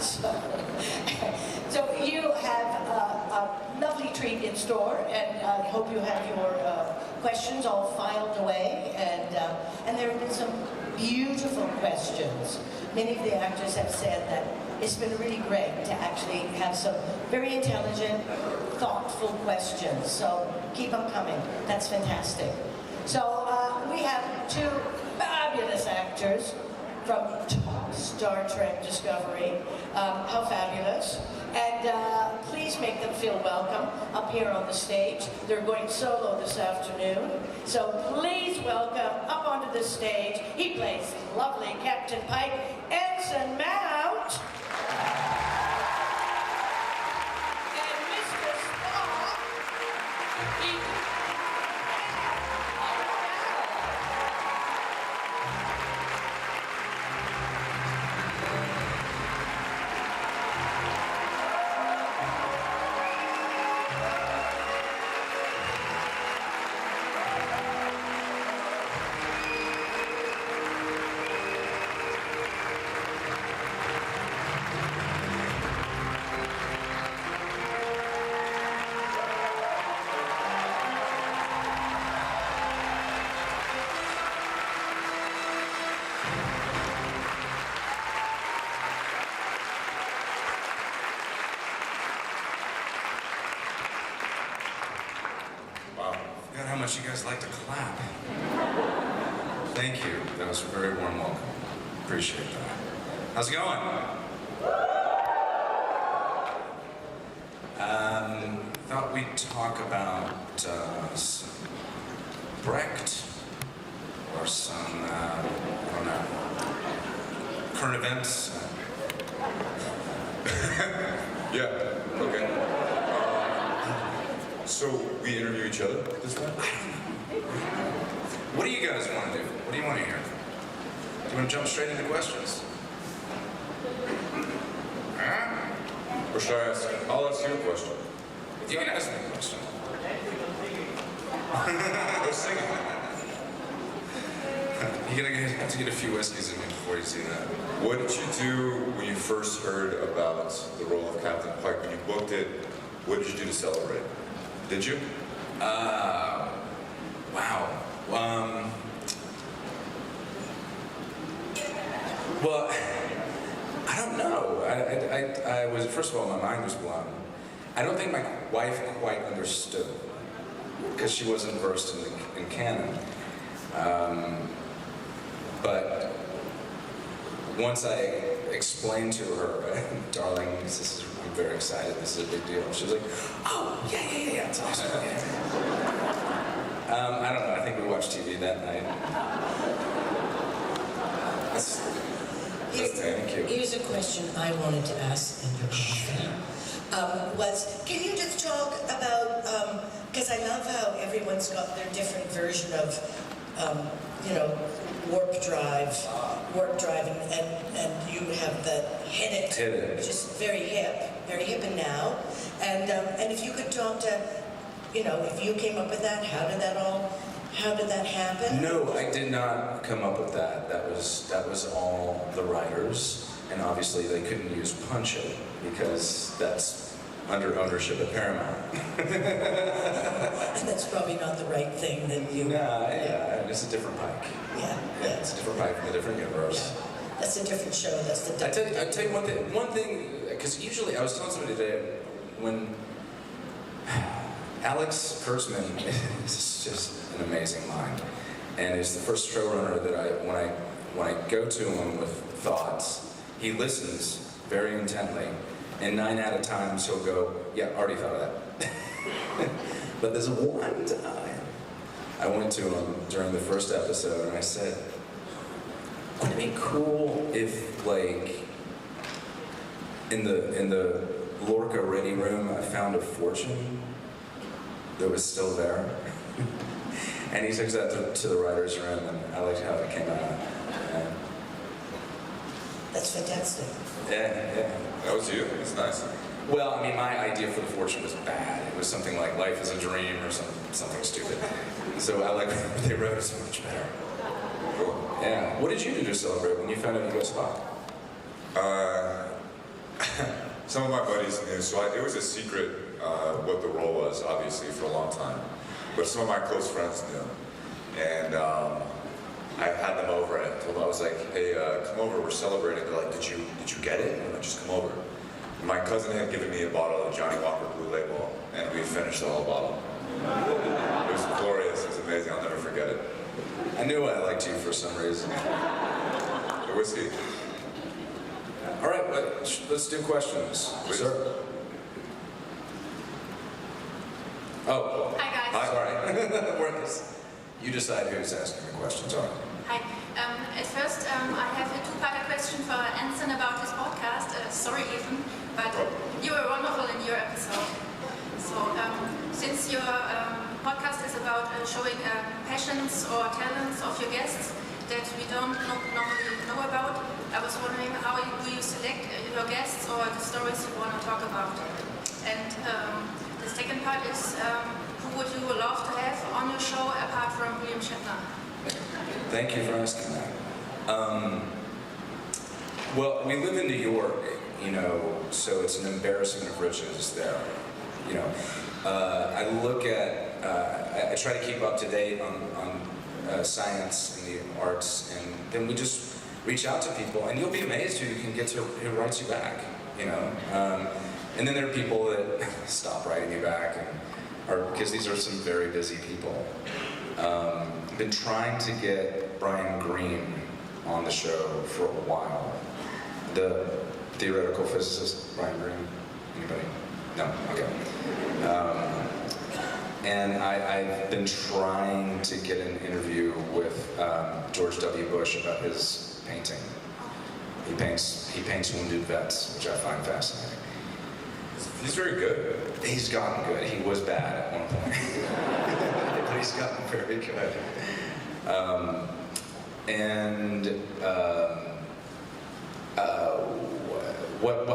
So you have a lovely treat in store, and I hope you have your questions all filed away. And there have been some beautiful questions. Many of the actors have said that it's been really great to actually have some very intelligent, thoughtful questions. So keep them coming. That's fantastic. So we have two fabulous actors from Star Trek Discovery. How fabulous. And please make them feel welcome up here on the stage. They're going solo this afternoon. So please welcome up onto the stage. He plays lovely Captain Pike, Anson Mount. And Mr. Spock, Ethan Peck. How much you guys like to clap. Thank you. That was a very warm welcome. Appreciate that. How's it going? Thought we'd talk about some Brecht or some, I don't know, current events. Yeah, okay. So we interview each other this time? What do you guys want to do? What do you want to hear? Do you want to jump straight into questions? Huh? Or should I ask? I'll ask you a question. You can ask me a question. Go sing it. You're gonna have to get a few whiskeys in me before you see that. What did you do when you first heard about the role of Captain Pike? When you booked it, what did you do to celebrate? Did you? Wow. Well, I don't know. I was, first of all, my mind was blown. I don't think my wife quite understood, because she wasn't versed in canon. But once I explained to her, darling, I'm very excited, this is a big deal. She was like, oh, yeah, it's awesome. Yeah. I don't know, I think we watched TV that night. Thank you. Here's a question I wanted to ask in your coffee. Can you just talk about, because I love how everyone's got their different version of, warp drive, and you have the hit it, which is very hip and now. And if you could talk to, if you came up with that, how did that happen? No, I did not come up with that. That was all the writers, and obviously they couldn't use Punch It because that's under ownership of Paramount. And that's probably not the right thing that you... Yeah, it's a different Pike. Yeah. It's a different Pike from a different universe. Yeah. That's a different show, that's the different... I tell you one thing, because usually, I was telling somebody today, when Alex Kurtzman is just an amazing mind, and is the first showrunner that when I go to him with thoughts, he listens very intently, and 9 out of times he'll go, yeah, already thought of that. But there's one time I went to him during the first episode and I said, wouldn't it be cool if, like, in the Lorca ready room I found a fortune that was still there? And he took that to the writer's room, and I liked how it came out. That's fantastic. Yeah. That was you? It's nice. Well, I mean, my idea for the fortune was bad. It was something like life is a dream or something stupid. So I like what they wrote it so much better. Cool. Yeah. What did you do to celebrate when you found out you got Spock? Some of my buddies knew, so it was a secret what the role was, obviously, for a long time. But some of my close friends knew. And I had them over, and I told them, I was like, hey, come over, we're celebrating. They're like, did you get it? I'm like, just come over. And my cousin had given me a bottle of Johnny Walker Blue Label, and we finished the whole bottle. It was glorious, it was amazing, I'll never forget it. I knew I liked you for some reason. The whiskey. All right, let's do questions. Please. Sir. Oh. Hi guys. Hi. Sorry. You decide who's asking the questions. All right. Hi. At first, I have a two-part question for Anson about his podcast. Sorry, Ethan, but you were wonderful in your episode. So, since your podcast is about showing passions or talents of your guests that we don't normally know about, I was wondering how do you select your guests or the stories you want to talk about? And the second part is, who would you love to have on your show apart from William Shatner? Thank you for asking that. Well, we live in New York, so it's an embarrassment of riches there. I look at, I try to keep up to date on science and the arts, and then we just reach out to people, and you'll be amazed who you can get to, who writes you back, And then there are people that stop writing you back, because these are some very busy people. I've been trying to get Brian Greene on the show for a while. The theoretical physicist, Brian Greene. Anybody? No? Okay. And I've been trying to get an interview with George W. Bush about his painting. He paints wounded vets, which I find fascinating. He's very good. He's gotten good. He was bad at one point. But he's gotten very good.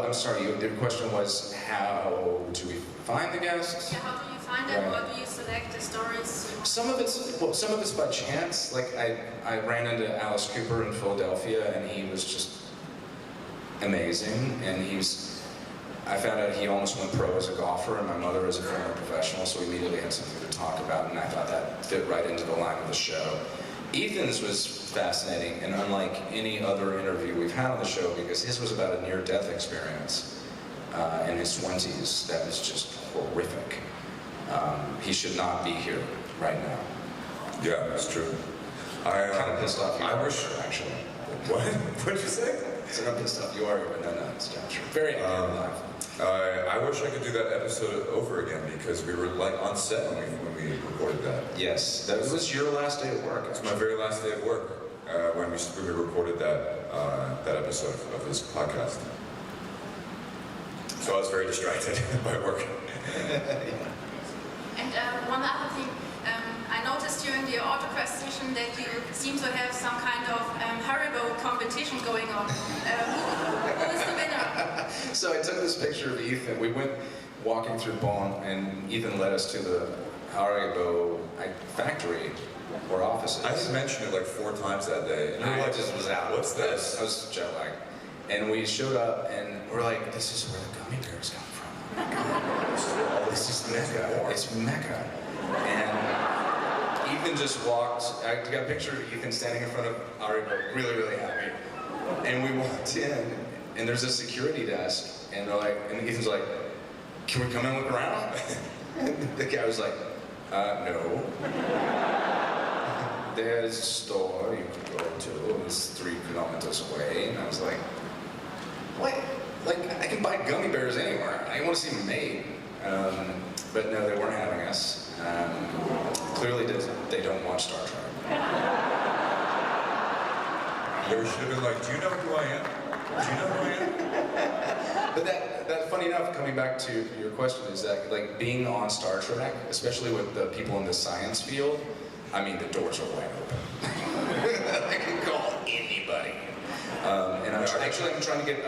I'm sorry, your question was how do we find the guests? Yeah, how do you find them? Right. Or do you select the stories? Some of it's by chance. Like I ran into Alice Cooper in Philadelphia, and he was just amazing. And I found out he almost went pro as a golfer, and my mother is a former professional, so we immediately had something to talk about, and I thought that fit right into the line of the show. Ethan's was fascinating, and unlike any other interview we've had on the show, because his was about a near-death experience in his 20s that was just horrific. He should not be here right now. Yeah, that's true. I'm kind of pissed off you I are wish. here, actually. What? What'd you say? So I'm pissed off you are here, but no, it's not true. Very happy live. I wish I could do that episode over again because we were like on set when we recorded that. Yes, that was your last day at work. It's my very last day at work when we recorded that episode of this podcast. So I was very distracted by work. And one other thing, I noticed during the autograph session that you seem to have some kind of Haribo competition going on. Who is the winner? So I took this picture of Ethan. We went walking through Bonn, and Ethan led us to the Haribo factory or offices. I had mentioned it like 4 times that day. And I just was out. What's this? I was jet lagged. And we showed up, and we're like, this is where the gummy bears come from. Oh my God. This is Mecca. It's Mecca. And Ethan just walked. I got a picture of Ethan standing in front of Haribo, really, really happy. And we walked in, and there's a security desk, and they're like, and Ethan's like, can we come and look around? And the guy was like, no. There's a store you can go to, it's 3 kilometers away. And I was like, what? Like, I can buy gummy bears anywhere. I want to see them made. But no, they weren't having us. Clearly they don't watch Star Trek. There should have been like, do you know who I am? Do you know who I am? But that funny enough, coming back to your question, is that like being on Star Trek, especially with the people in the science field, I mean the doors are wide open. I can call anybody. And I'm trying to get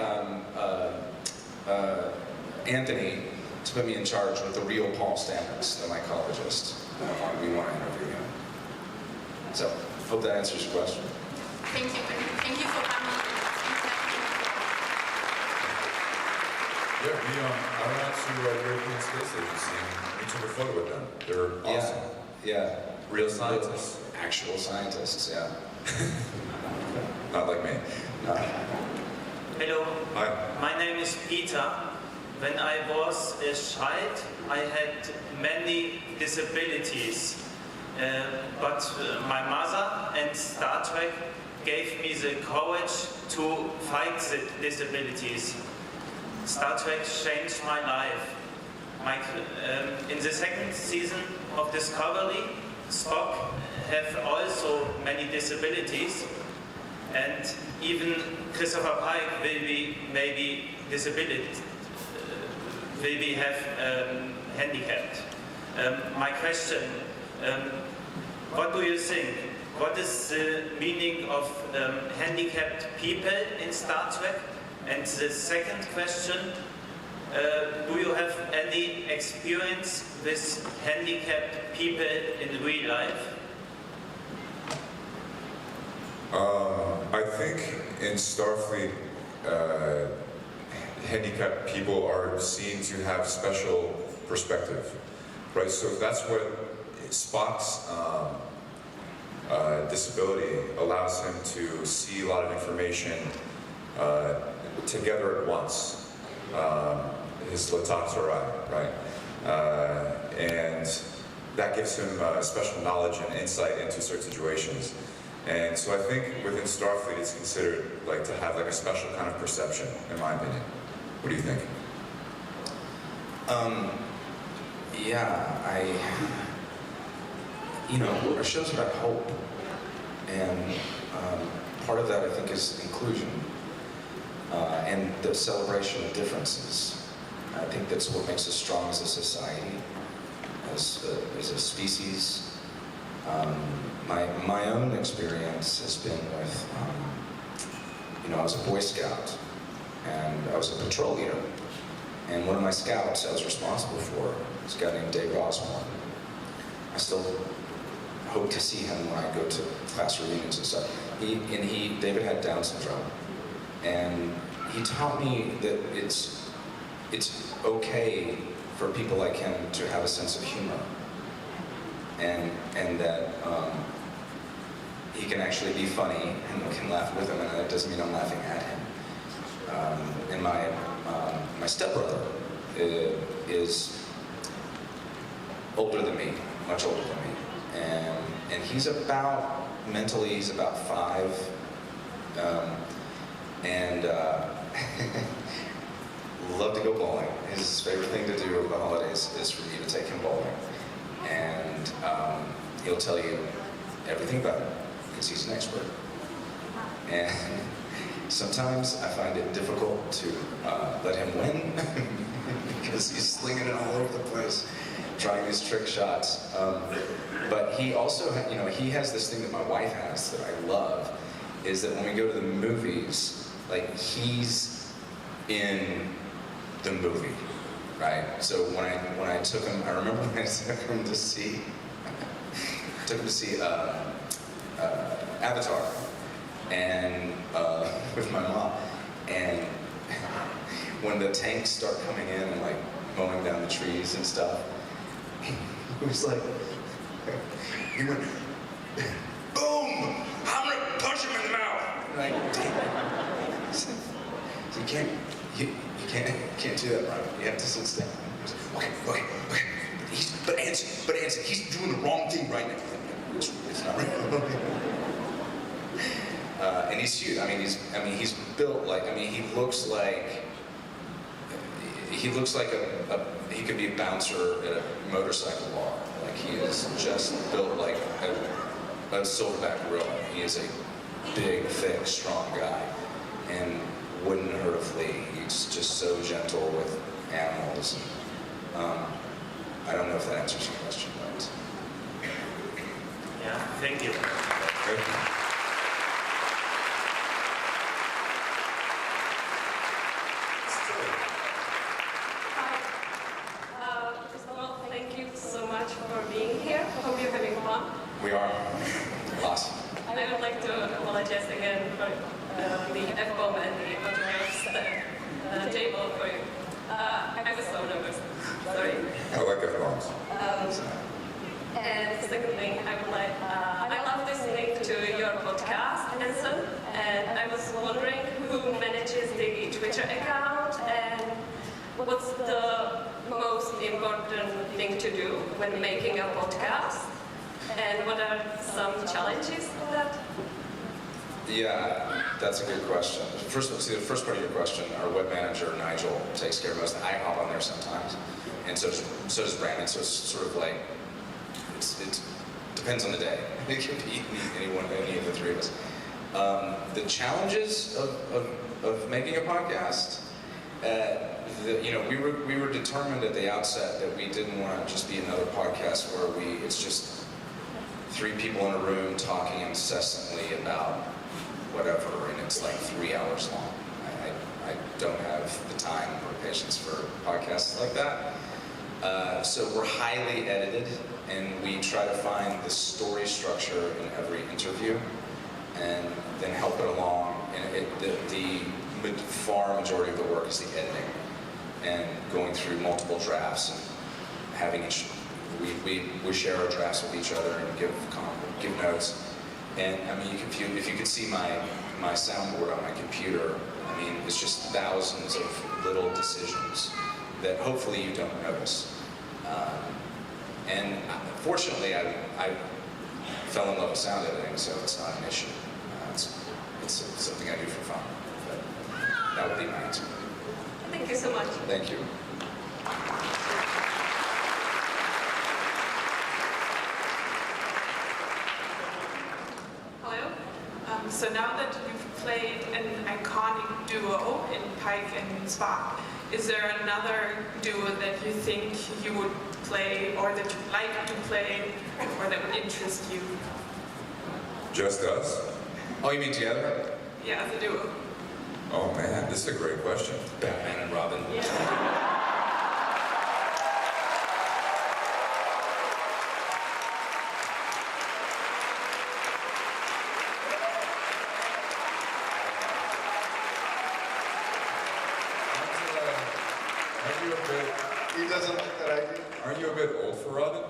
Anthony to put me in charge with the real Paul Stamets, the mycologist. We want to interview him. So, hope that answers your question. Thank you. Thank you for coming. Yeah, I went out to European Space Agency and we took a photo with them. They're awesome. Yeah. Real scientists. Actual scientists, yeah. Not like me. Hello, Hi. my name is Peter. When I was a child, I had many disabilities, but my mother and Star Trek gave me the courage to fight the disabilities. Star Trek changed my life. In the second season of Discovery, Spock have also many disabilities, and even Christopher Pike will be maybe have handicapped. My question, what do you think? What is the meaning of handicapped people in Star Trek? And the second question, do you have any experience with handicapped people in real life? I think in Starfleet, handicapped people are seen to have special perspective, right? So that's what Spock's disability allows him to see a lot of information together at once. His Latotterai, right? And that gives him special knowledge and insight into certain situations. And so I think within Starfleet it's considered like to have like a special kind of perception, in my opinion. What do you think? Yeah, our show's about hope, and part of that I think is inclusion and the celebration of differences. I think that's what makes us strong as a society, as a species. My own experience has been with, I was a Boy Scout, and I was a patrol leader. And one of my scouts I was responsible for was a guy named David Osborne. I still hope to see him when I go to class reunions and stuff. David had Down syndrome, and he taught me that it's okay for people like him to have a sense of humor, and that he can actually be funny, and we can laugh with him, and that doesn't mean I'm laughing at him. And my stepbrother is older than me, much older than me, and he's about, mentally he's about 5, and love to go bowling. His favorite thing to do over the holidays is for me to take him bowling, and he'll tell you everything about it because he's an expert. And sometimes I find it difficult to let him win because he's slinging it all over the place, trying these trick shots. But he also, he has this thing that my wife has that I love, is that when we go to the movies, like he's in the movie, right? So when I took him, I remember when I took him to see, Avatar, and with my mom, and when the tanks start coming in and like mowing down the trees and stuff, he was like, he went, boom! I'm gonna punch him in the mouth. And like, damn. So you can't do that, right? You have to sit still. Okay. But Anson, he's doing the wrong thing right now. It's not right. And he's huge. He's built like. He looks like he could be a bouncer at a motorcycle bar. Like he is just built like a silverback gorilla. He is a big, thick, strong guy, and wouldn't hurt a flea. He's just so gentle with animals. I don't know if that answers your question, but. Yeah, thank you. Thank you. Hi. First of all, thank you so much for being here. I hope you're having fun. We are. Lots. I would like to apologize again for the F-bomb and the controls table for you. I was so nervous. Sorry. I like F-bombs. And second thing, I love listening to your podcast, Anson, and I was wondering who manages the Twitter account and what's the most important thing to do when making a podcast, and what are some challenges of that? Yeah, that's a good question. First, the first part of your question, our web manager, Nigel, takes care of most. I hop on there sometimes, and so does Brandon, so it's sort of like, it depends on the day. It could be any of the three of us. The challenges of making a podcast, we were determined at the outset that we didn't want to just be another podcast where it's just three people in a room talking incessantly about whatever, and it's like 3 hours long. I don't have the time or patience for podcasts like that. So we're highly edited, and we try to find the story structure in every interview, and then help it along. And the far majority of the work is the editing, and going through multiple drafts, and having we share our drafts with each other and give notes. And I mean, if you could see my soundboard on my computer, I mean, it's just thousands of little decisions that hopefully you don't notice. And fortunately, I fell in love with sound editing, so it's not an issue. It's something I do for fun. But that would be my answer. Thank you so much. Thank you. Hello. So now that you've played an iconic duo in Pike and Spock, is there another duo that you think you would play, or that you'd like to play, or that would interest you? Just us? Oh, you mean together? Yeah, as a duo. Oh man, this is a great question. Batman and Robin. He doesn't like that idea. Aren't you a bit old for Robin?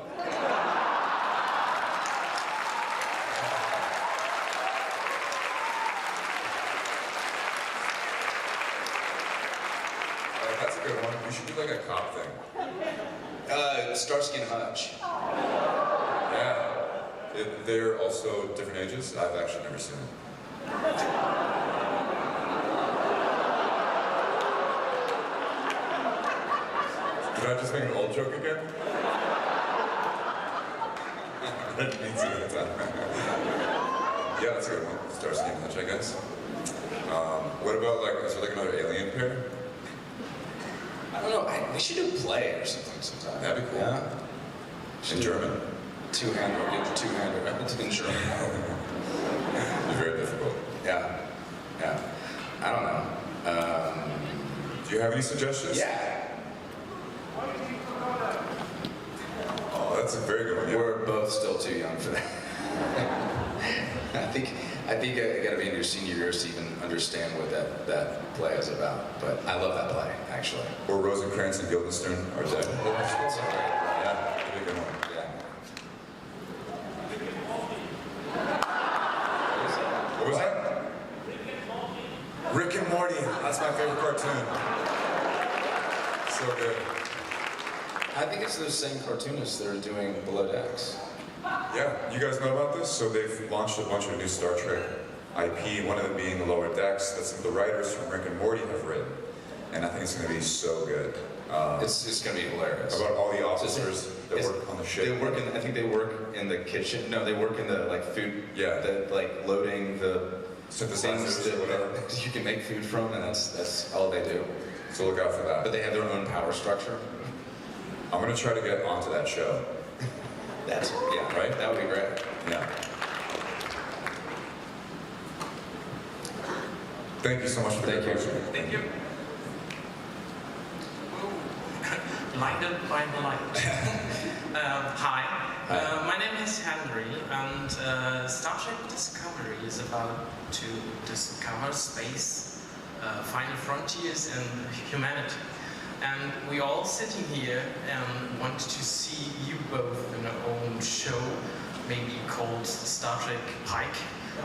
That's a good one. We should do like a cop thing. Starsky and Hutch. Yeah. They're also different ages. I've actually never seen them. Did I just make an old joke again? I didn't mean to at the time. Yeah, that's a good one. Starsky and Hutch, I guess. What about is there like another alien pair? I don't know. We should do play or something sometime. That'd be cool. Yeah. In German? Two-hander. We'll get the two-hander. In German. It'd be very difficult. Yeah. Yeah. I don't know. Do you have any suggestions? Yeah. Oh, that's a very good one. Yeah. We're both still too young for that. I think I gotta be in your senior years to even understand what that play is about. But I love that play, actually. Or Rosencrantz and Guildenstern are dead. That's all right. Yeah, that'd be a good one. Yeah. What was that? Rick and Morty. That's my favorite cartoon. So good. I think it's those same cartoonists that are doing Below Decks. Yeah, you guys know about this? So they've launched a bunch of new Star Trek IP, one of them being the Lower Decks, that some of the writers from Rick and Morty have written. And I think it's going to be so good. It's going to be hilarious. About all the officers that work on the ship. I think they work in the kitchen. No, they work in the food. Yeah. Loading the Synthesizers things or whatever. that you can make food from, and that's all they do. So look out for that. But they have their own power structure. I'm going to try to get onto that show. Right? That would be great. Yeah. Thank you so much for that question. Thank you. Lighted by the light. Hi, my name is Henry, and Star Trek Discovery is about to discover space, find frontiers in humanity. And we all sitting here and wanted to see you both in our own show, maybe called Star Trek Pike.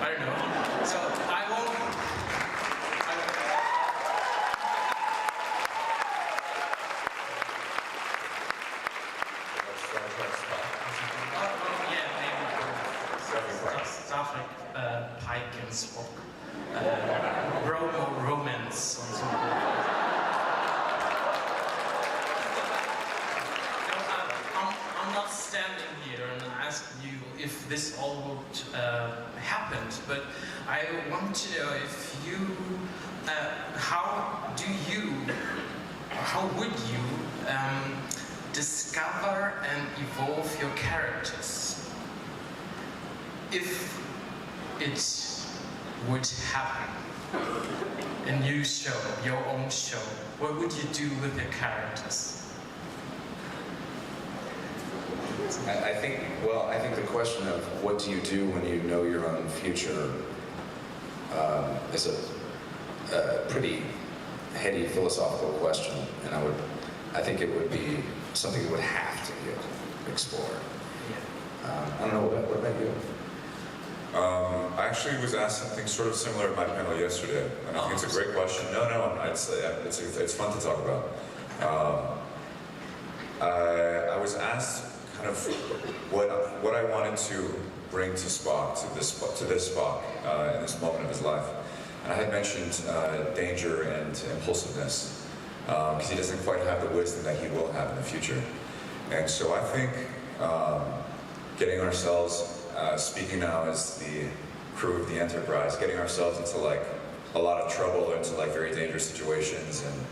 I don't know. So I won't. Star Trek Pike and Spock. Romance and so on. I'm not standing here and asking you if this all would happen, but I want to know if you, how would you discover and evolve your characters if it would happen? A new show, your own show. What would you do with your characters? I think the question of what do you do when you know your own future is a pretty heady philosophical question, and I think it would be something that would have to get explored. I don't know, what about you? I actually was asked something sort of similar at my panel yesterday, and I think it's a great question. It's fun to talk about. I was asked kind of what I wanted to bring to Spock, to this Spock in this moment of his life, and I had mentioned danger and impulsiveness because he doesn't quite have the wisdom that he will have in the future, and so I think getting ourselves. Speaking now as the crew of the Enterprise, getting ourselves into like a lot of trouble, into like very dangerous situations, and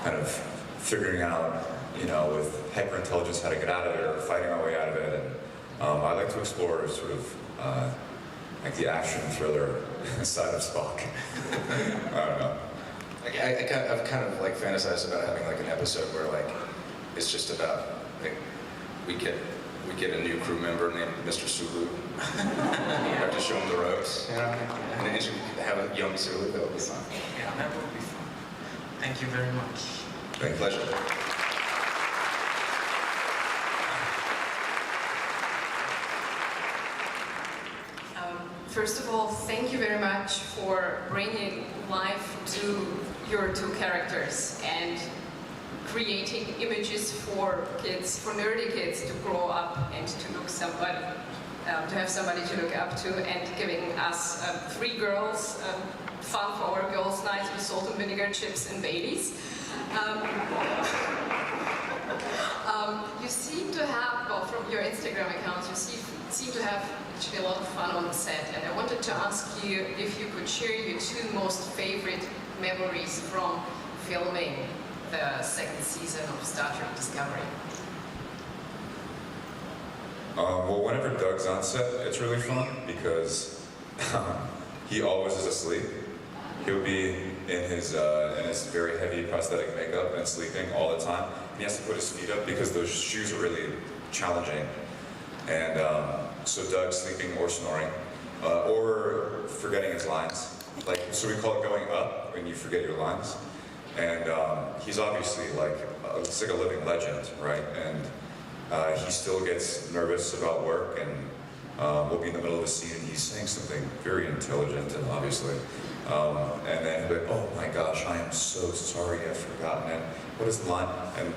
kind of figuring out, with hyperintelligence how to get out of it, or fighting our way out of it. And I like to explore sort of like the action thriller side of Spock. I don't know. I've kind of like fantasized about having like an episode where like it's just about like we get a new crew member named Mr. Sulu. You have to show him the ropes, and then you have a young Sulu. That would be fun. Yeah, that would be fun. Thank you very much. Great pleasure. First of all, thank you very much for bringing life to your two characters and creating images for kids, for nerdy kids to grow up and to look somebody, to have somebody to look up to, and giving us three girls fun for our girls' nights with salt and vinegar, chips and Baileys. You seem to have, well, from your Instagram accounts, you seem to have actually a lot of fun on the set, and I wanted to ask you if you could share your two most favorite memories from filming the second season of Star Trek Discovery. Well, whenever Doug's on set, it's really fun because he always is asleep. He'll be in his very heavy prosthetic makeup and sleeping all the time. And he has to put his feet up because those shoes are really challenging. And so Doug's sleeping or snoring, or forgetting his lines. So we call it going up when you forget your lines. And he's obviously it's like a living legend, right? And he still gets nervous about work, and we'll be in the middle of a scene and he's saying something very intelligent, and obviously. And then he'll be like, oh my gosh, I am so sorry, I've forgotten it. What is the line? And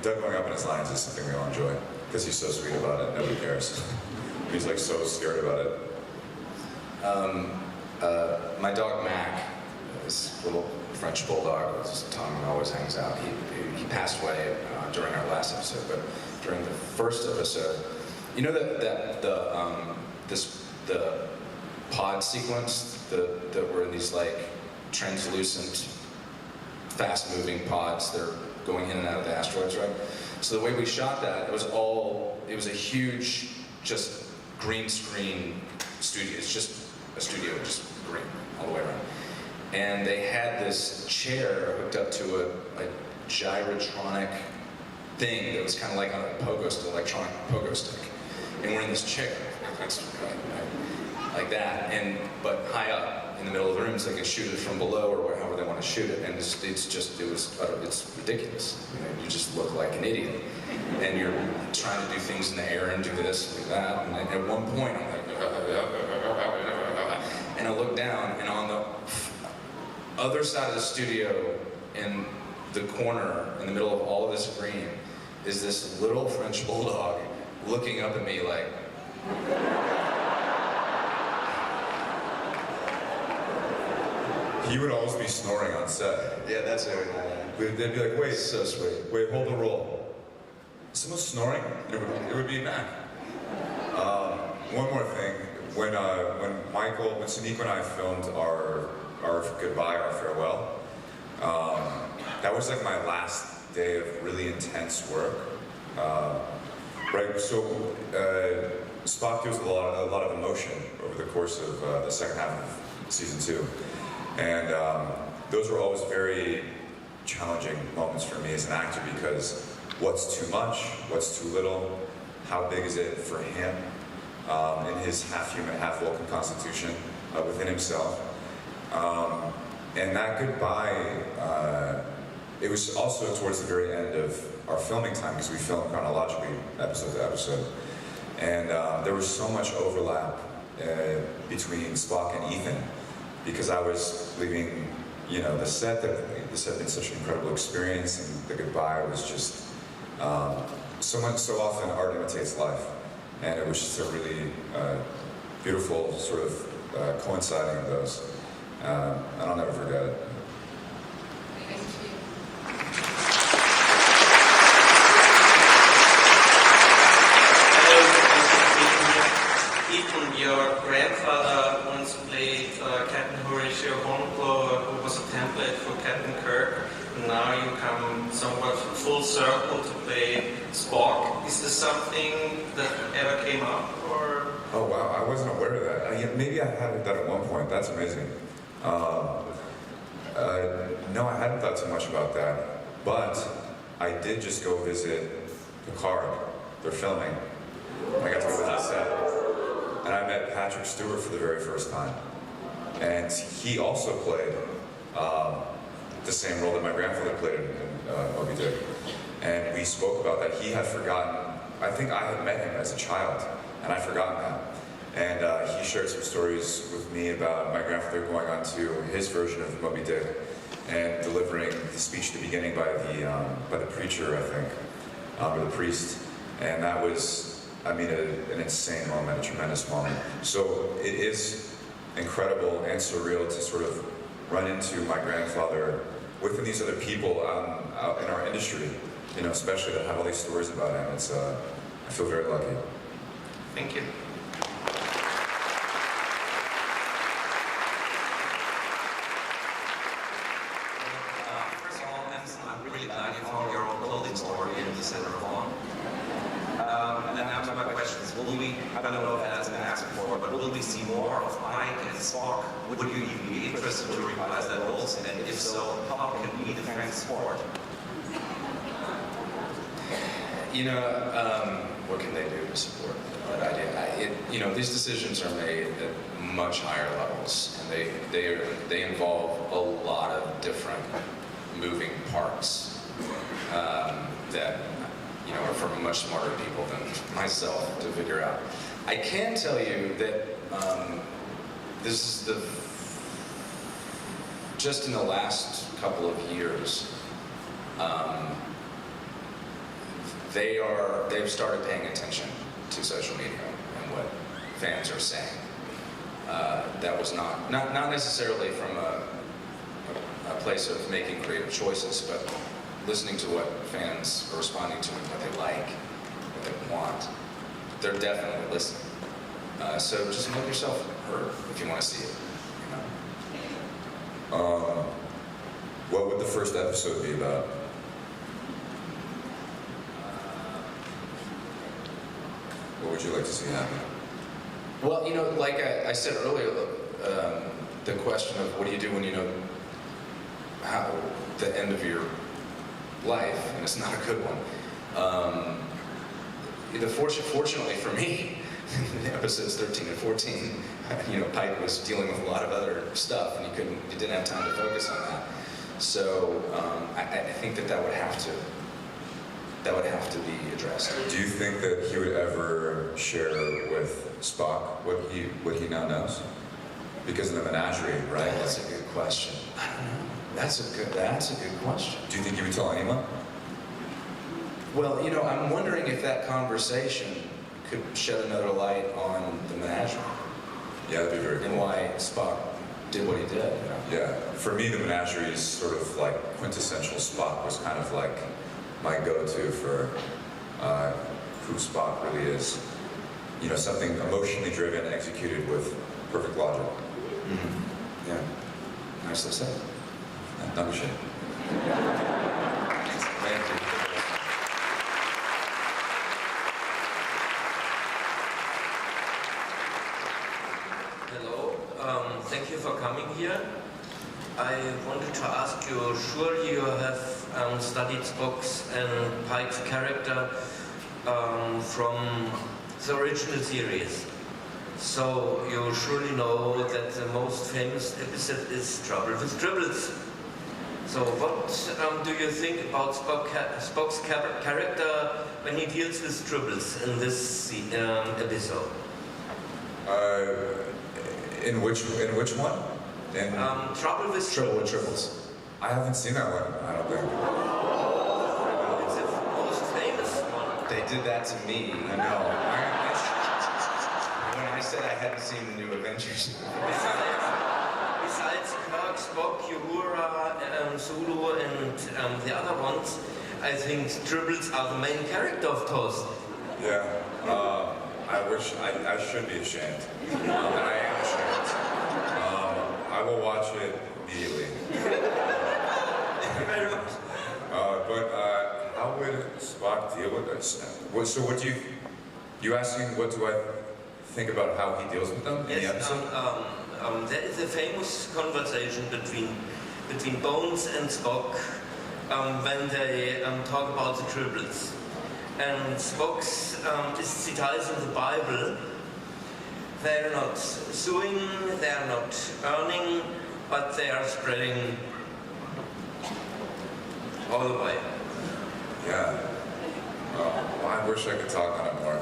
Doug going up in his lines is something we all enjoy, because he's so sweet about it, nobody cares. He's like so scared about it. My dog Mac, this little French bulldog with his tongue always hangs out. He passed away during our last episode, but during the first episode, you know the pod sequence that were in these like translucent, fast-moving pods that are going in and out of the asteroids, right? So the way we shot that, it was a huge, just green screen studio. It's just a studio, just green all the way around. And they had this chair hooked up to a gyrotronic thing that was kind of like on a pogo stick, electronic pogo stick. And we're in this chair, like that, but high up in the middle of the room, so they could shoot it from below or however they want want to shoot it, and it's ridiculous. You know, you just look like an idiot, and you're trying to do things in the air and do this and do that, and at one point I'm like, and I look down, and on the other side of the studio, in the corner, in the middle of all of this green, is this little French bulldog looking up at me like. He would always be snoring on set. Yeah, that's it. They'd be like, wait, So sweet. wait, hold the roll. Someone's snoring? It would be Matt. One more thing. When Sunico and I filmed our goodbye, our farewell, that was like my last day of really intense work. Right, so Spock feels a lot of emotion over the course of the second half of season 2. And those were always very challenging moments for me as an actor, because what's too much, what's too little, how big is it for him in his half-human, half-Vulcan constitution within himself. And that goodbye, it was also towards the very end of our filming time, because we filmed chronologically, episode to episode. And there was so much overlap between Spock and Ethan, because I was leaving, you know, the set had been such an incredible experience, and the goodbye was just so often art imitates life, and it was just a really beautiful sort of coinciding of those, and I'll never forget it. Thank you. Ethan, your grandfather once played Captain Horatio Hornblower, who was a template for Captain Kirk. And now you come somewhat full circle to play Spock. Is this something that ever came up, or? Oh wow, I wasn't aware of that. Maybe I had that at one point. That's amazing. No, I hadn't thought too much about that. But I did just go visit Picard. They're filming. I got to go visit the set. And I met Patrick Stewart for the very first time. And he also played the same role that my grandfather played in Moby Dick. And we spoke about that. He had forgotten, I think I had met him as a child, and I'd forgotten that. And he shared some stories with me about my grandfather going on to his version of Moby Dick and delivering the speech at the beginning by the preacher, I think, or the priest. And that was, I mean, an insane moment, a tremendous moment. So it is incredible and surreal to sort of run into my grandfather within these other people out in our industry, you know, especially that have all these stories about him. It's, I feel very lucky. Thank you. First of all, Anson, I'm really glad you found your own clothing store in the center of Bonn. And now to my questions. Will we, I don't know if it has been asked before, but will we see more of Pike and Spock? Would you even be interested to reprise that roles? And if so, how can we defend sport? You know, what can they do to support that idea? You know, these decisions are made at much higher levels, and they involve a lot of different moving parts that, you know, are from much smarter people than myself to figure out. I can tell you that this is just in the last couple of years, they've started paying attention to social media and what fans are saying. That was not necessarily from a place of making creative choices, but listening to what fans are responding to and what they like, what they want. They're definitely listening. So just make yourself heard if you want to see it. You know? What would the first episode be about? What would you like to see happen? Well, you know, like I said earlier, the question of what do you do when you know how the end of your life, and it's not a good one. Fortunately for me, in episodes 13 and 14, you know, Pike was dealing with a lot of other stuff, and he didn't have time to focus on that. So I think that would have to be addressed. Do you think that he would ever share with Spock what he now knows? Because in the menagerie, right? That's a good question. I don't know. That's a good question. Do you think he would tell anyone? Well, I'm wondering if that conversation could shed another light on the menagerie. Yeah, that'd be very cool. And why Spock did what he did. Yeah, for me, the menagerie is sort of like quintessential Spock was kind of like my go-to for who Spock really is. Something emotionally driven, executed with perfect logic. Mm-hmm. Yeah, nicely said. Dankeschön. Thank you. Hello, thank you for coming here. I wanted to ask you, surely you have studied Spock's and Pike's character from the original series. So you surely know that the most famous episode is Trouble with Tribbles. So what do you think about Spock's character when he deals with Tribbles in this episode? In which one? Trouble with Tribbles. I haven't seen that one, I don't think. It's the most famous one. They did that to me. I know. When I said I hadn't seen the new Avengers. Besides Kirk, Spock, Uhura, Sulu, and the other ones, I think Tribbles are the main character of TOS. Yeah. I wish I should be ashamed, and I am ashamed. I will watch it immediately. Thank you very much. But how would Spock deal with this? So what do you asking? What do I think about how he deals with them in the episode? There is a famous conversation between Bones and Spock when they talk about the Tribbles. And Spock's citates in the Bible, they're not suing, they're not earning, but they are spreading all the way. Yeah. Well, I wish I could talk on it more.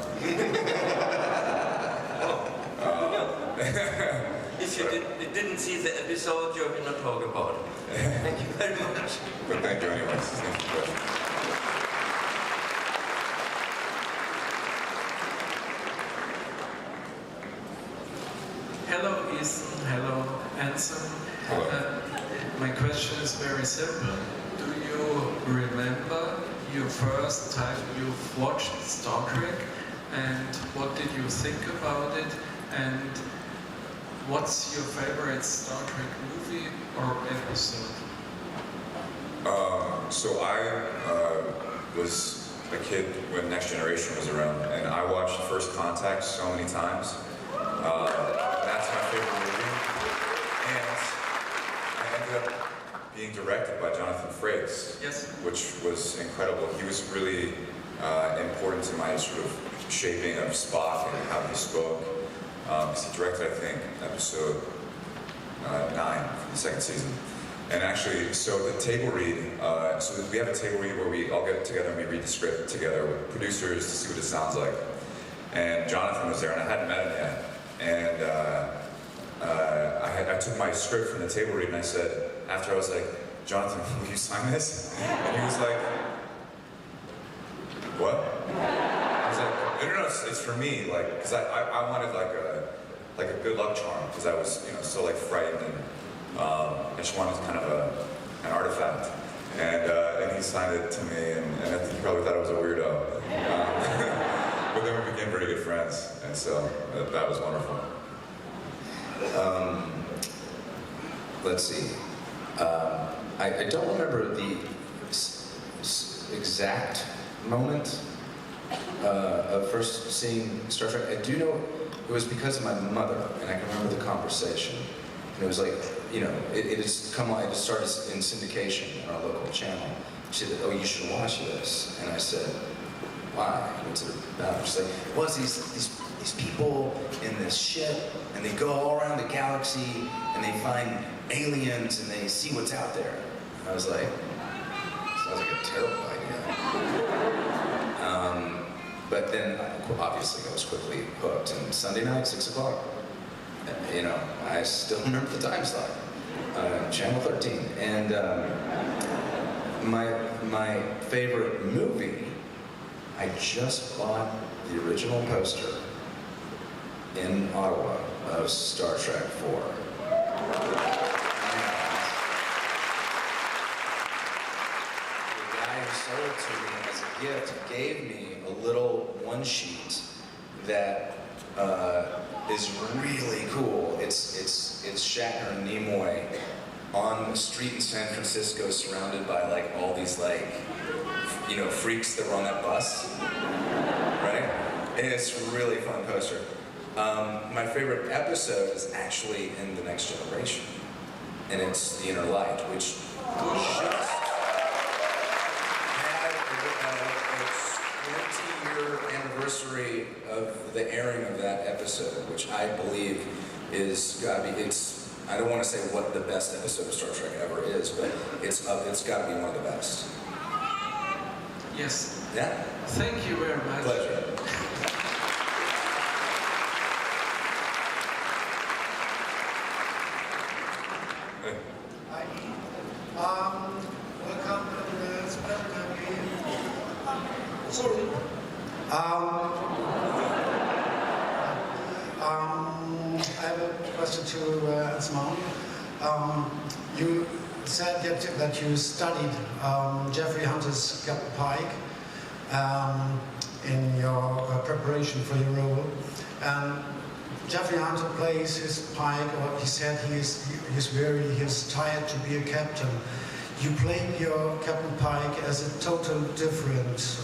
If you didn't see the episode, you will not talk about it. Thank you very much. But thank you anyways. Thank you. Hello, Ethan. Hello, Anson. Hello. My question is very simple. Do you remember your first time you've watched Star Trek, and what did you think about it? And what's your favorite Star Trek movie or episode? So I was a kid when Next Generation was around, and I watched First Contact so many times. That's my favorite movie. And I ended up being directed by Jonathan Frakes, Yes. which was incredible. He was really important to my sort of shaping of Spock and how he spoke. Because he directed, I think, episode 9 from the second season. And actually, so the table read, so we have a table read where we all get together and we read the script together with producers to see what it sounds like. And Jonathan was there, and I hadn't met him yet. And I took my script from the table read, and I said, after I was like, Jonathan, will you sign this? And he was like, what? I was like, no, it's for me, like, because I wanted like a good luck charm, because I was, so like frightened, and I just wanted kind of an artifact. And he signed it to me, and I think he probably thought I was a weirdo. But then we became pretty good friends, and so that was wonderful. Let's see. I don't remember the exact moment of first seeing Star Trek. I do know it was because of my mother, and I can remember the conversation. And it was like, it has come on, it just started in syndication on our local channel. She said, oh, you should watch this. And I said, why? What's it about? She's like, well, it's these people in this ship, and they go all around the galaxy, and they find aliens, and they see what's out there. I was like, sounds like a terrible idea. But then, obviously, I was quickly hooked. And Sunday night, 6 o'clock, you know, I still remember the time slot, Channel 13. And my favorite movie, I just bought the original poster in Ottawa of Star Trek 4. The guy who sold it to me as a gift gave me a little one sheet that is really cool. It's Shatner and Nimoy on the street in San Francisco, surrounded by like all these like, you know, freaks that were on that bus, right? And it's a really fun poster. My favorite episode is actually in The Next Generation, and it's The Inner Light, which just had a 20-year anniversary of the airing of that episode, which I believe is gotta be, I don't want to say what the best episode of Star Trek ever is, but it's got to be one of the best. Yes. Yeah? Thank you very much. Pleasure. Hi. Welcome. It's a pleasure to have you here. Sorry. I have a question to Anson Mount. You said that you studied Jeffrey Hunter's Captain Pike in your preparation for your role. Jeffrey Hunter plays his Pike, or he said he's weary, he's tired to be a captain. You played your Captain Pike as a total different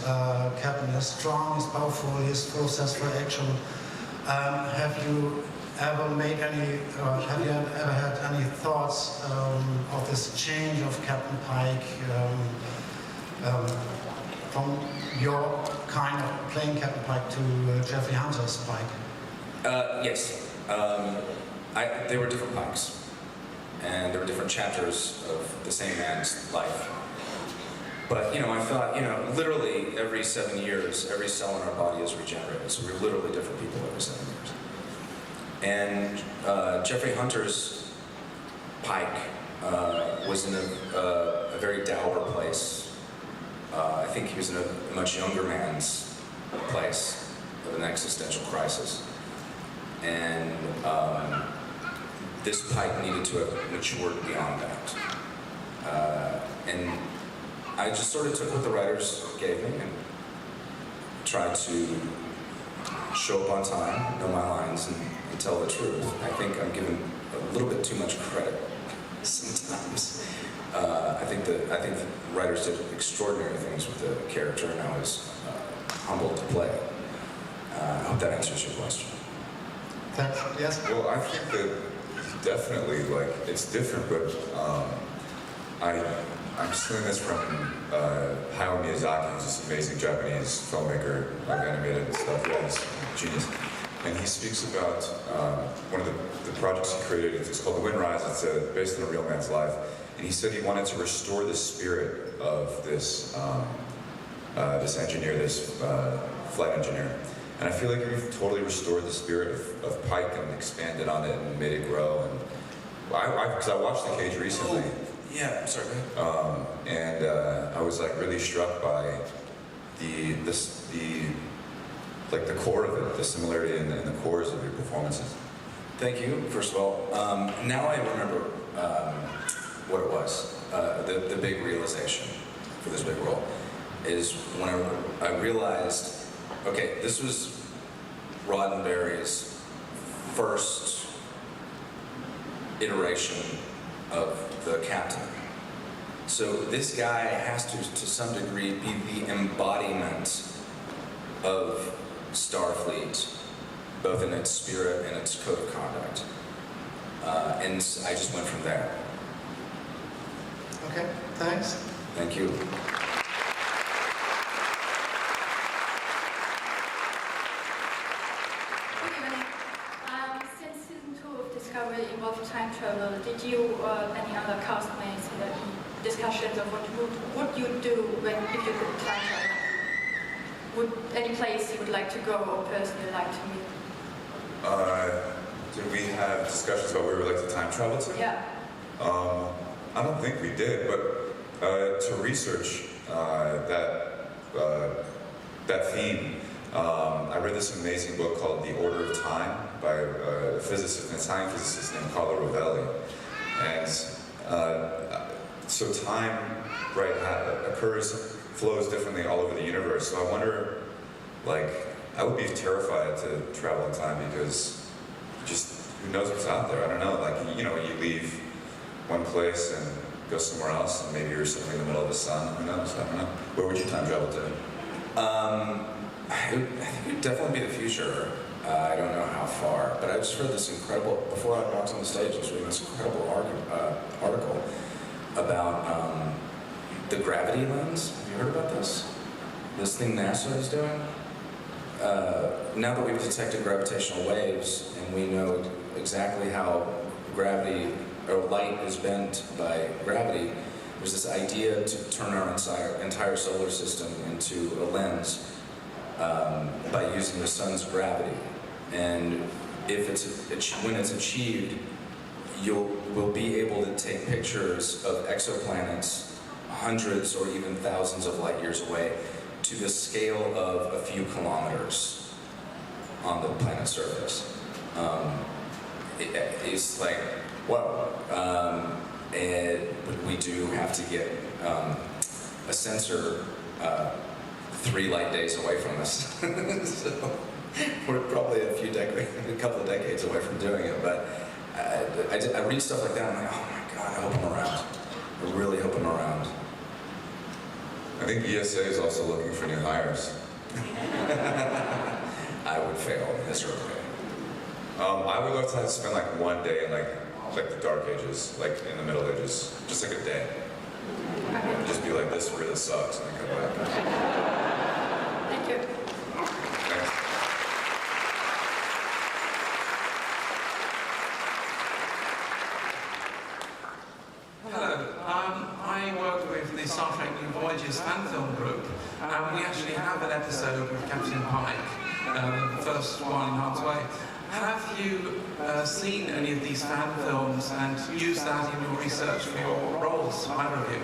captain, as strong, as powerful, as full zest for action. Have you ever made any, have you ever had any thoughts of this change of Captain Pike from your kind of playing Captain Pike to Jeffrey Hunter's Pike? Yes. They were different Pikes, and there were different chapters of the same man's life. But, you know, I thought, you know, literally every 7 years, every cell in our body is regenerated. So we're literally different people every 7 years. And Jeffrey Hunter's Pike was in a very dour place. I think he was in a much younger man's place of an existential crisis. And this Pike needed to have matured beyond that. And I just sort of took what the writers gave me and tried to show up on time, know my lines, and tell the truth. I think I'm given a little bit too much credit sometimes. I think the writers did extraordinary things with the character, and I was humbled to play it. I hope that answers your question. Thanks. Yes? Well, I think that definitely, like, it's different, but I'm stealing this from Hayao Miyazaki, who's this amazing Japanese filmmaker of animated stuff. Yeah, he's a genius. And he speaks about one of the projects he created. It's called The Wind Rise. It's based on a real man's life. And he said he wanted to restore the spirit of this this engineer, this flight engineer. And I feel like we've totally restored the spirit of Pike and expanded on it and made it grow. And because I watched The Cage recently. Yeah, I'm sorry. And I was like really struck by the core of it, the similarity in the cores of your performances. Thank you, first of all. Now I remember what it was. The big realization for this big role is when I realized, okay, this was Roddenberry's first iteration of the captain. So this guy has to some degree, be the embodiment of Starfleet, both in its spirit and its code of conduct. And I just went from there. Okay, thanks. Thank you. Since season 2 of Discovery involved time travel, did you or any other castmates have discussions of what would you do if you could time travel? Would any place you would like to go or person you'd like to meet? Did we have discussions about where we would like to time travel to? Yeah. I don't think we did, but to research that theme, I read this amazing book called The Order of Time by a physicist, an Italian physicist named Carlo Rovelli. And so time, right, flows differently all over the universe. So I wonder, like, I would be terrified to travel in time because just who knows what's out there? I don't know. Like, you know, you leave one place and go somewhere else, and maybe you're sitting in the middle of the sun. Who knows? I don't know. Where would you time travel to? I think it would definitely be the future. I don't know how far, but I just read this incredible, before I walked on the stage, I was reading this incredible article about the gravity lens. Have you heard about this? This thing NASA is doing? Now that we've detected gravitational waves and we know exactly how gravity or light is bent by gravity, there's this idea to turn our entire solar system into a lens by using the sun's gravity. And when it's achieved, we'll be able to take pictures of exoplanets hundreds or even thousands of light years away to the scale of a few kilometers on the planet's surface. It's like, whoa. And we do have to get a sensor 3 light days away from us. So we're probably a couple of decades away from doing it. But I read stuff like that and I'm like, oh my God, I hope I'm around. I really hope I'm around. I think ESA is also looking for new hires. I would fail miserably. I would love to spend like one day in like the Dark Ages, like in the Middle Ages, just like a day. Just be like, this really sucks, and then come back. Thank you. Thanks. Hello, I work with the Star Trek New Voyages fan film group. We actually have an episode with Captain Pike, the first one in Harm's Way. Have you seen any of these fan films and used that in your research for your roles, either of you?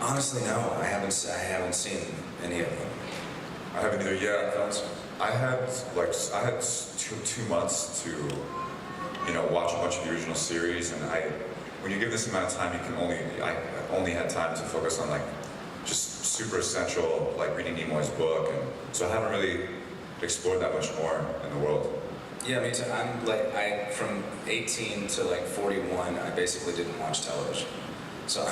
Honestly, no. I haven't seen any of them. I haven't either yet. I had 2 months to, watch a bunch of the original series, and when you give this amount of time, I only had time to focus on just super essential, reading Nimoy's book, and so I haven't really explored that much more in the world. Yeah, me too. From 18 to 41, I basically didn't watch television. So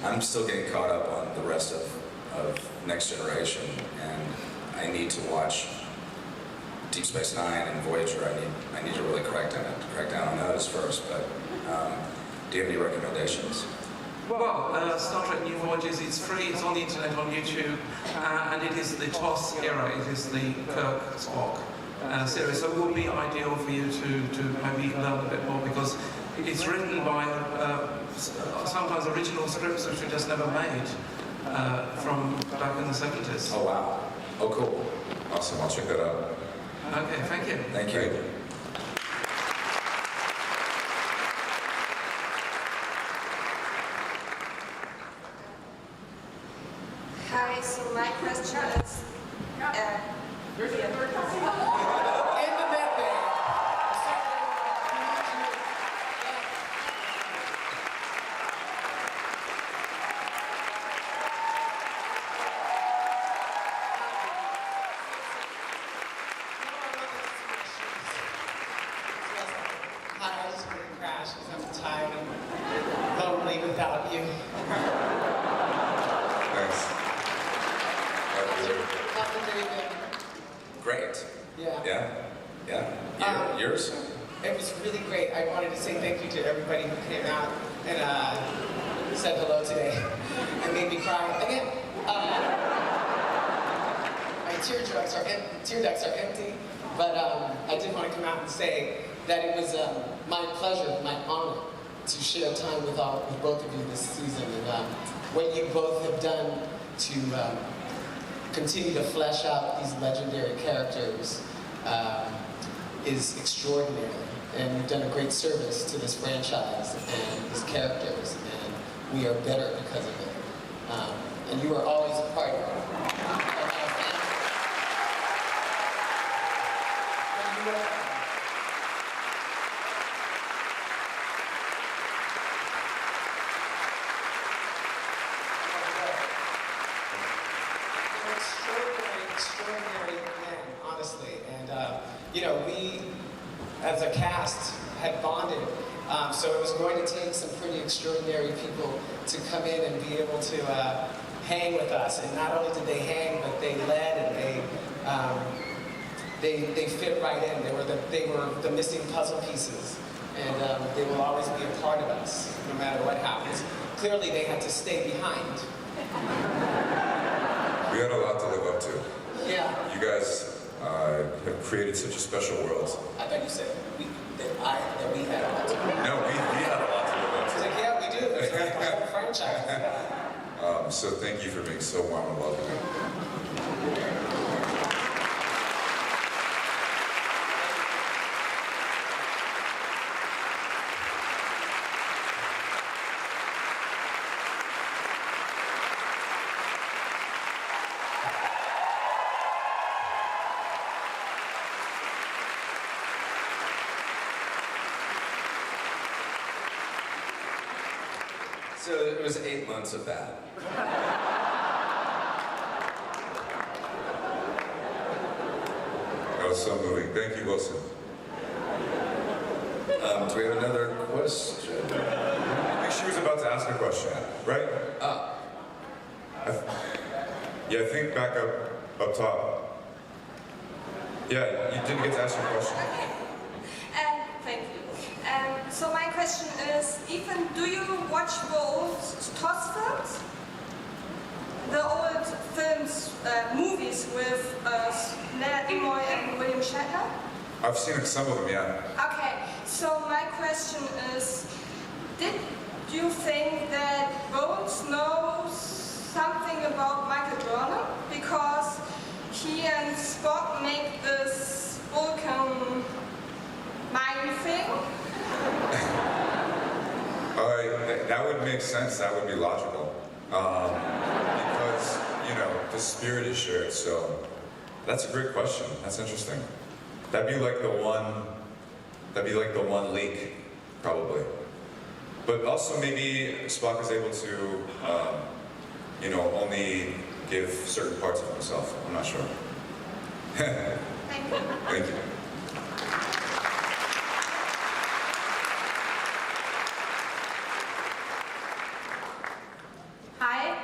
I'm still getting caught up on the rest of Next Generation, and I need to watch Deep Space Nine and Voyager. I need to really crack down on those first. But do you have any recommendations? Well, Star Trek New Voyages, it's free, it's on the internet, on YouTube, and it is the TOS era, it is the Kirk Spock series, so it will be ideal for you to maybe learn a bit more, because it's written by sometimes original scripts which were just never made from back in the 70s. Oh wow. Oh cool. Awesome, I'll check that out. Okay, thank you. Thank you. Hi, so my question is, Hi, I just want to crash because I'm tired and lonely without you. Thanks. Nothing very good. Great. Yeah. Yeah. Yours? It was really great. I wanted to say thank you to everybody who came out and said hello today and made me cry again. My tear ducts are empty, but I did want to come out and say that it was my pleasure, my honor to share time with both of you this season, and what you both have done to continue to flesh out these legendary characters is extraordinary. And you've done a great service to this franchise and these characters, and we are better because of it. And you are always a part of our family. And you are, extraordinary man, honestly. And you know, we, as a cast, had bonded. So it was going to take some pretty extraordinary people to come in and be able to hang with us. And not only did they hang, but they led, and they fit right in. They were the missing puzzle pieces, and they will always be a part of us, no matter what happens. Clearly, they had to stay behind. We had a lot to live up to. Yeah. You guys have created such a special world. I thought you said that we had a lot to live up to. No, we had a lot to live up to. I was like, yeah, we do. It's like the whole franchise. So thank you for being so warm and welcoming. So it was 8 months of that. That was so moving. Thank you, Wilson. Do we have another question? I think she was about to ask a question, right? Yeah, I think back up top. Yeah, you didn't get to ask your question. Thank you. So my question is, Ethan, do you watch both TOS films? The old films, movies with Leonard Nimoy and William Shatner? I've seen some of them, yeah. Okay, so my question is, did you think that Bones knows something about Michael Dorner? Because he and Spock make this Vulcan mind thing? That would make sense. That would be logical. Because, you know, the spirit is shared, so that's a great question. That's interesting. That'd be like the one leak, probably. But also maybe Spock is able to, you know, only give certain parts of himself. I'm not sure. Thank you. Thank you. Hi.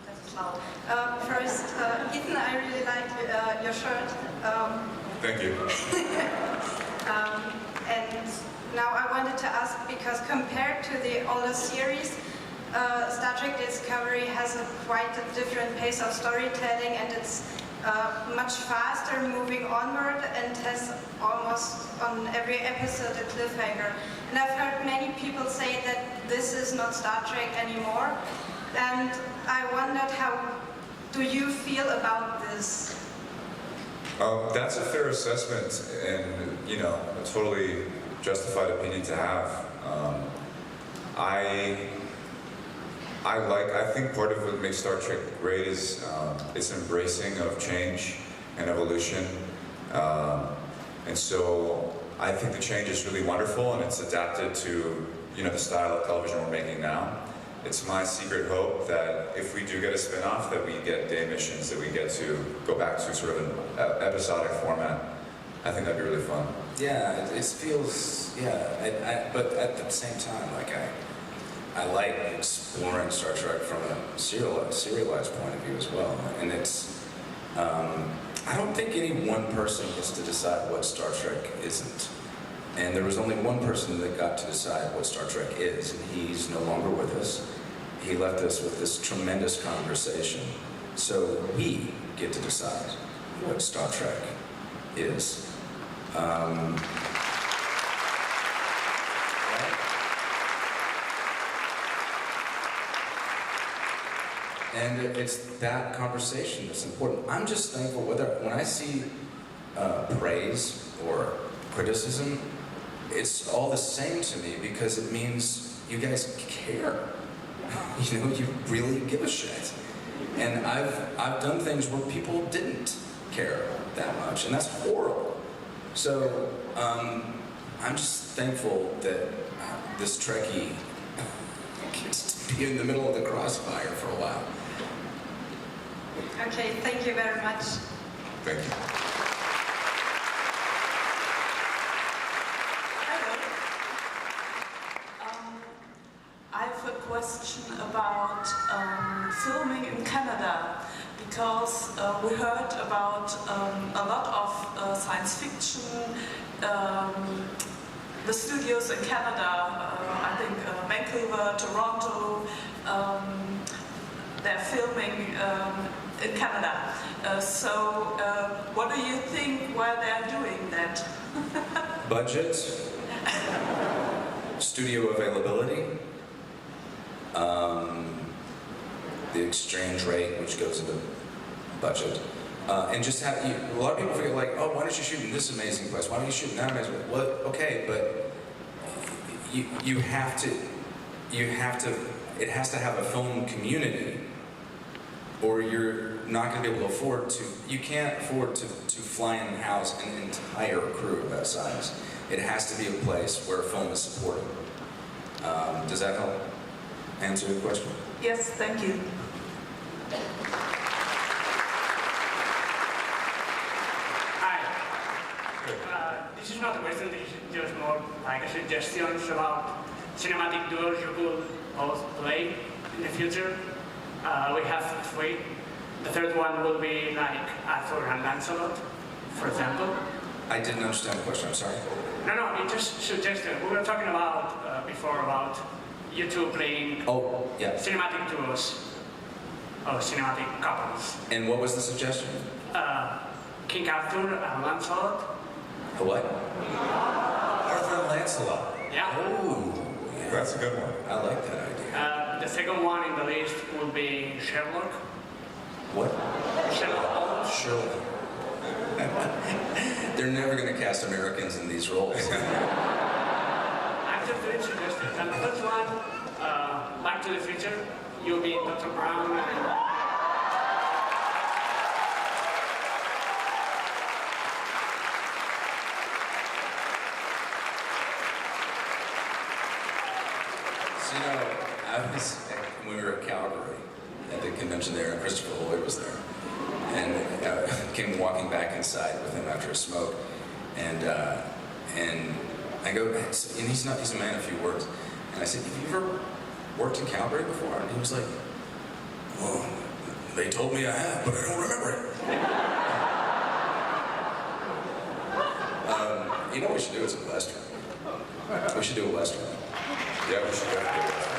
That's loud. First, Ethan, I really like your shirt. Thank you. And now I wanted to ask, because compared to the older series, Star Trek Discovery has quite a different pace of storytelling, and it's much faster moving onward and has almost on every episode a cliffhanger. And I've heard many people say that this is not Star Trek anymore, and I wondered, how do you feel about this? That's a fair assessment, and you know, a totally justified opinion to have. I think part of what makes Star Trek great is its embracing of change and evolution, and so I think the change is really wonderful, and it's adapted to, you know, the style of television we're making now. It's my secret hope that if we do get a spin-off, that we get day missions, that we get to go back to sort of an episodic format. I think that'd be really fun. Yeah, it feels, yeah, but at the same time, like I like exploring Star Trek from a serialized point of view as well. And it's, I don't think any one person gets to decide what Star Trek isn't. And there was only one person that got to decide what Star Trek is, and he's no longer with us. He left us with this tremendous conversation. So we get to decide what Star Trek is. And it's that conversation that's important. I'm just thankful when I see praise or criticism, it's all the same to me because it means you guys care. You know, you really give a shit. And I've done things where people didn't care that much, and that's horrible. So I'm just thankful that this Trekkie gets to be in the middle of the crossfire for a while. Okay, thank you very much. Thank you. I have a question about filming in Canada, because we heard about a lot of science fiction, the studios in Canada, I think Vancouver, Toronto, they're filming in Canada. So what do you think why they're doing that? Budget, studio availability, the exchange rate, which goes into budget, and just have a lot of people forget, like, oh, why don't you shoot in this amazing place? Why don't you shoot in that amazing place? Well, okay, but you have to. It has to have a film community, or you're not going to be able to afford to. You can't afford to fly in and house an entire crew of that size. It has to be a place where film is supported. Does that help answer your question? Yes, thank you. Hi. This is not a question, this is just more like a suggestion about cinematic duels you could both play in the future. We have 3. The third one will be like Arthur and Lancelot, for example. I didn't understand the question, I'm sorry. No, it just suggested. We were talking about before about you two playing cinematic duels or cinematic couples. And what was the suggestion? King Arthur and Lancelot. A what? Arthur and Lancelot. Yeah. Oh, yeah. That's a good one. I like that idea. The second one in the list will be Sherlock. What? Sherlock. Sherlock. They're never going to cast Americans in these roles. I'm just doing suggestions. And the first one, Back to the Future, you'll be Dr. Brown and... So, you know, when we were at Calgary, at the convention there, and Christopher Lloyd was there. And came walking back inside with him after a smoke, and I go, and he's a man of few words, and I said, have you ever worked in Calgary before? And he was like, well, they told me I have, but I don't remember it. You know what we should do is a Western. We should do a Western. Yeah, we should definitely do a Western.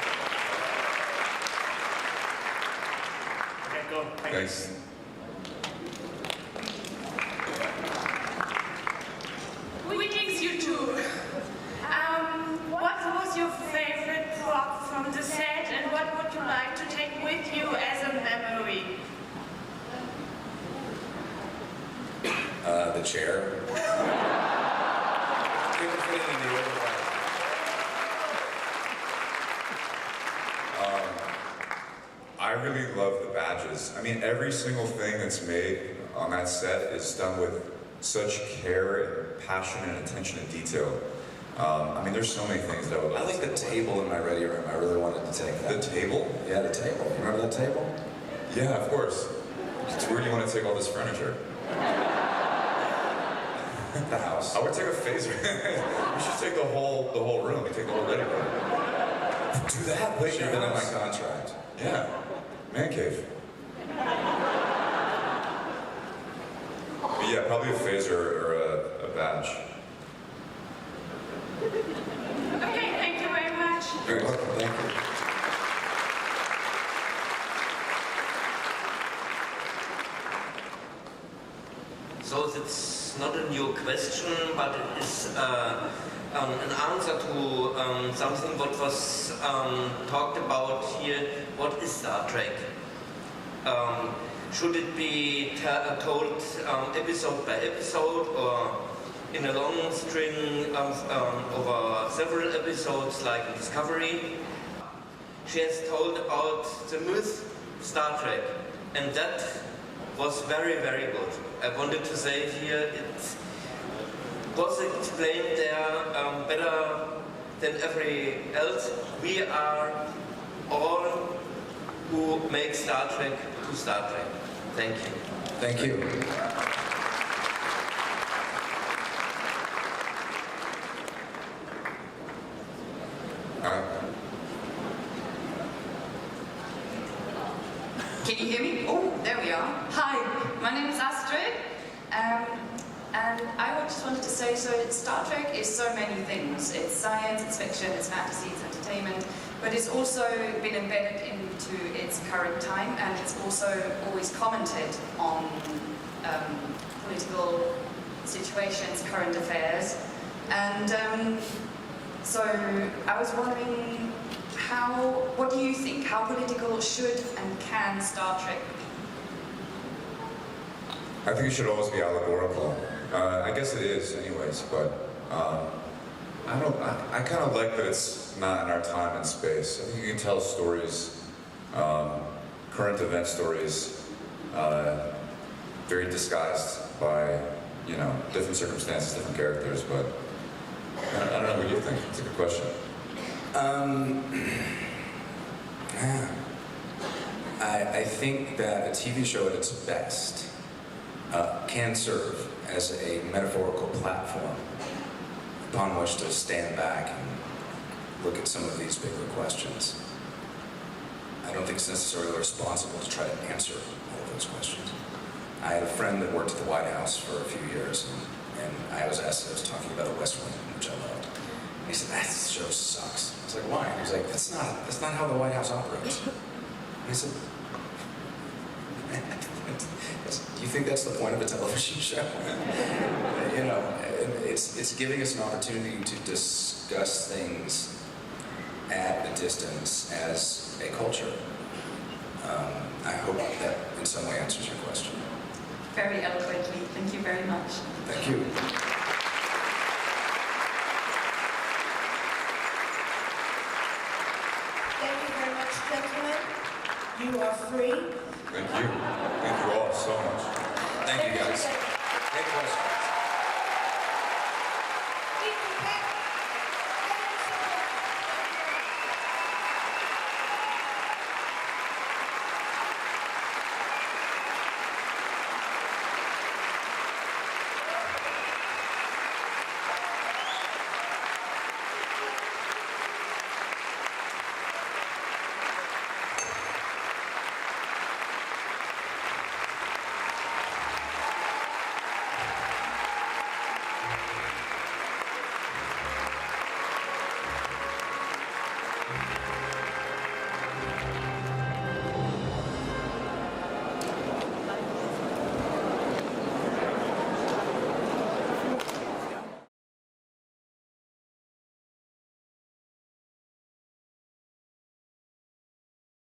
Okay, go. Thanks. Greetings, you two. What was your favorite prop from the set, and what would you like to take with you as a memory? The chair. I really love the badges. I mean, every single thing that's made on that set is done with such care and passion and attention to detail. I mean, there's so many things that I would I like the table in my ready room. I really wanted to take that. The table? Yeah, the table. You remember that table? Yeah, of course. It's weird you want to take all this furniture. The house. I would take a phaser. We should take the whole room. We take the whole ready room. Do that. Should have been in my contract. Yeah. Man cave. But yeah, probably a phaser or a badge. Okay, thank you very much. You're welcome. Thank you. So it's not a new question, but it is an answer to something what was talked about here. What is Star Trek? Should it be told episode by episode, or in a long string over several episodes like in Discovery? She has told about the myth Star Trek, and that was very, very good. I wanted to say here, it was explained there better than every else. We are all who make Star Trek to Star Trek. Thank you. Thank you. Can you hear me? Oh, there we are. Hi, my name is Astrid, and I just wanted to say, so Star Trek is so many things. It's science, it's fiction, it's fantasy, it's entertainment, but it's also been embedded into its current time, and it's also always commented on political situations, current affairs. And so I was wondering, what do you think? How political should and can Star Trek be? I think it should always be allegorical. I guess it is anyways, but I kind of like that it's not in our time and space. I think you can tell stories, current event stories, very disguised by, different circumstances, different characters, but I don't know what you think. It's a good question. I think that a TV show at its best can serve as a metaphorical platform upon which to stand back and look at some of these bigger questions. I don't think it's necessarily responsible to try to answer all of those questions. I had a friend that worked at the White House for a few years, and I was talking about the West Wing, which I loved. And he said, that show sucks. I was like, why? He was like, that's not how the White House operates. And I said, do you think that's the point of a television show? It's giving us an opportunity to discuss things at a distance as a culture. I hope that in some way answers your question. Very eloquently. Thank you very much. Thank you. Thank you very much, gentlemen. You are free. Thank you. Thank you all so much. Thank you, guys. Great question.